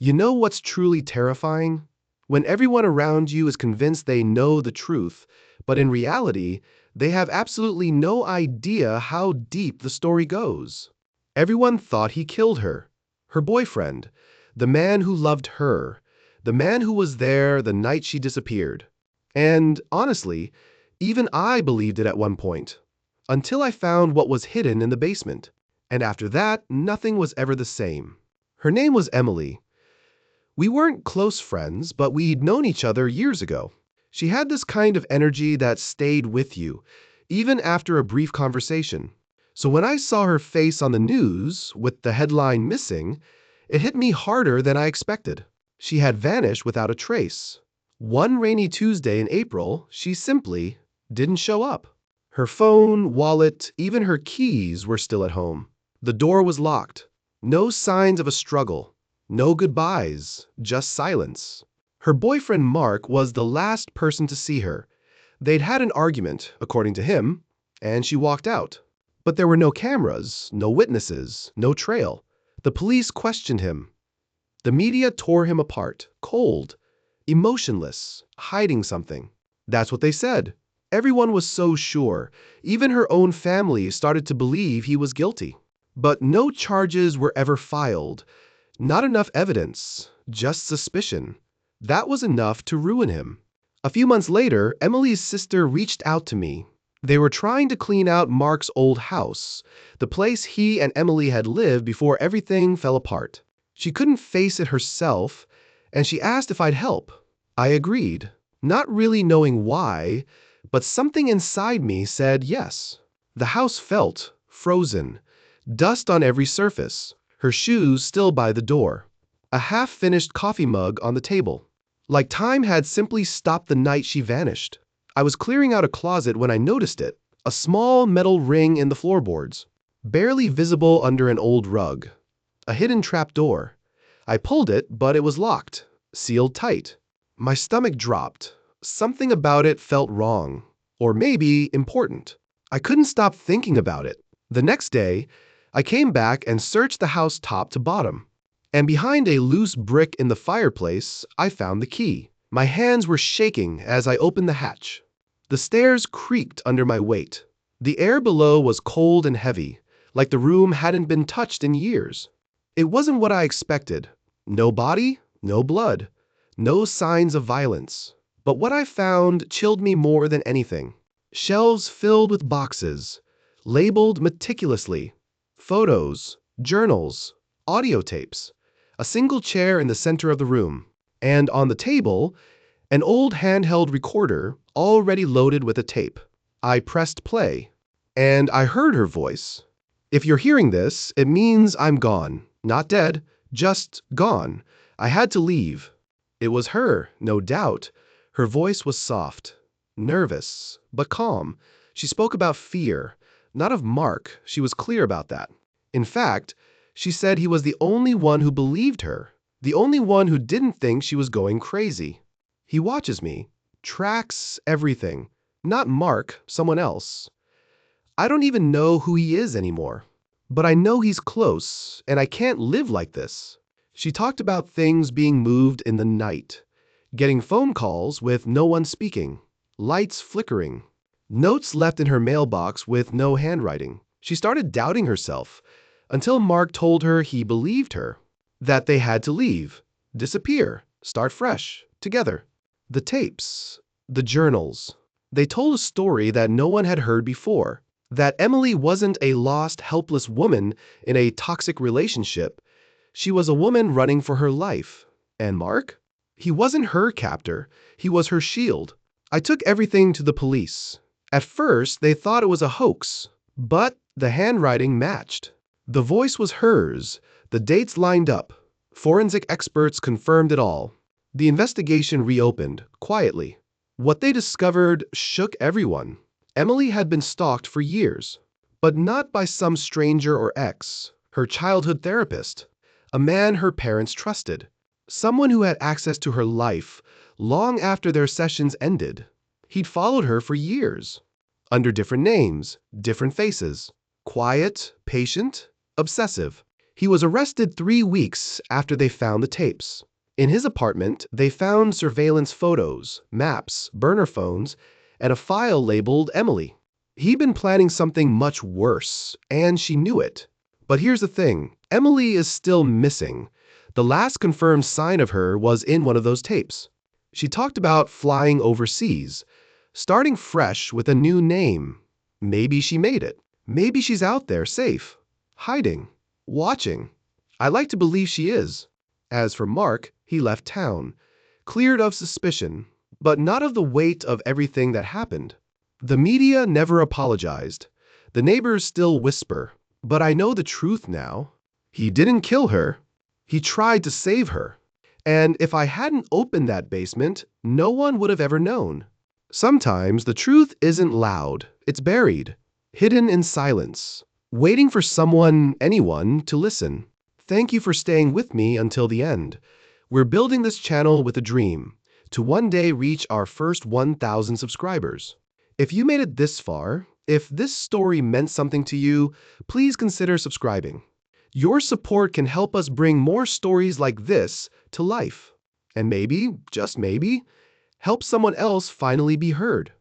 You know what's truly terrifying? When everyone around you is convinced they know the truth, but in reality, they have absolutely no idea how deep the story goes. Everyone thought he killed her, her boyfriend, the man who loved her, the man who was there the night she disappeared. And honestly, even I believed it at one point, until I found what was hidden in the basement. And after that, nothing was ever the same. Her name was Emily. We weren't close friends, but we'd known each other years ago. She had this kind of energy that stayed with you, even after a brief conversation. So when I saw her face on the news, with the headline missing, it hit me harder than I expected. She had vanished without a trace. One rainy Tuesday in April, she simply didn't show up. Her phone, wallet, even her keys were still at home. The door was locked. No signs of a struggle. No goodbyes, just silence. Her boyfriend Mark was the last person to see her. They'd had an argument, according to him, and she walked out. But there were no cameras, no witnesses, no trail. The police questioned him. The media tore him apart, cold, emotionless, hiding something. That's what they said. Everyone was so sure. Even her own family started to believe he was guilty. But no charges were ever filed. Not enough evidence, just suspicion. That was enough to ruin him. A few months later, Emily's sister reached out to me. They were trying to clean out Mark's old house, the place he and Emily had lived before everything fell apart. She couldn't face it herself, and she asked if I'd help. I agreed, not really knowing why, but something inside me said yes. The house felt frozen, dust on every surface, her shoes still by the door, a half-finished coffee mug on the table. Like time had simply stopped the night she vanished. I was clearing out a closet when I noticed it, a small metal ring in the floorboards, barely visible under an old rug. A hidden trapdoor. I pulled it, but it was locked, sealed tight. My stomach dropped. Something about it felt wrong, or maybe important. I couldn't stop thinking about it. The next day, I came back and searched the house top to bottom. And behind a loose brick in the fireplace, I found the key. My hands were shaking as I opened the hatch. The stairs creaked under my weight. The air below was cold and heavy, like the room hadn't been touched in years. It wasn't what I expected. No body, no blood, no signs of violence. But what I found chilled me more than anything. Shelves filled with boxes, labeled meticulously. Photos, journals, audio tapes, a single chair in the center of the room, and on the table, an old handheld recorder already loaded with a tape. I pressed play, and I heard her voice. If you're hearing this, it means I'm gone. Not dead, just gone. I had to leave. It was her, no doubt. Her voice was soft, nervous, but calm. She spoke about fear, not of Mark. She was clear about that. In fact, she said he was the only one who believed her, the only one who didn't think she was going crazy. He watches me, tracks everything. Not Mark, someone else. I don't even know who he is anymore. But I know he's close, and I can't live like this. She talked about things being moved in the night, getting phone calls with no one speaking, lights flickering, notes left in her mailbox with no handwriting. She started doubting herself, until Mark told her he believed her, that they had to leave, disappear, start fresh, together. The tapes, the journals, they told a story that no one had heard before, that Emily wasn't a lost, helpless woman in a toxic relationship. She was a woman running for her life. And Mark? He wasn't her captor, he was her shield. I took everything to the police. At first, they thought it was a hoax, but the handwriting matched. The voice was hers, the dates lined up. Forensic experts confirmed it all. The investigation reopened, quietly. What they discovered shook everyone. Emily had been stalked for years, but not by some stranger or ex, her childhood therapist, a man her parents trusted, someone who had access to her life long after their sessions ended. He'd followed her for years, under different names, different faces, quiet, patient, obsessive. He was arrested 3 weeks after they found the tapes. In his apartment, they found surveillance photos, maps, burner phones, and a file labeled Emily. He'd been planning something much worse, and she knew it. But here's the thing, Emily is still missing. The last confirmed sign of her was in one of those tapes. She talked about flying overseas, starting fresh with a new name. Maybe she made it. Maybe she's out there, safe, hiding, watching. I like to believe she is. As for Mark, he left town, cleared of suspicion, but not of the weight of everything that happened. The media never apologized. The neighbors still whisper, but I know the truth now. He didn't kill her. He tried to save her. And if I hadn't opened that basement, no one would have ever known. Sometimes the truth isn't loud. It's buried, hidden in silence, waiting for someone, anyone, to listen. Thank you for staying with me until the end. We're building this channel with a dream, to one day reach our first 1,000 subscribers. If you made it this far, if this story meant something to you, please consider subscribing. Your support can help us bring more stories like this to life. And maybe, just maybe, help someone else finally be heard.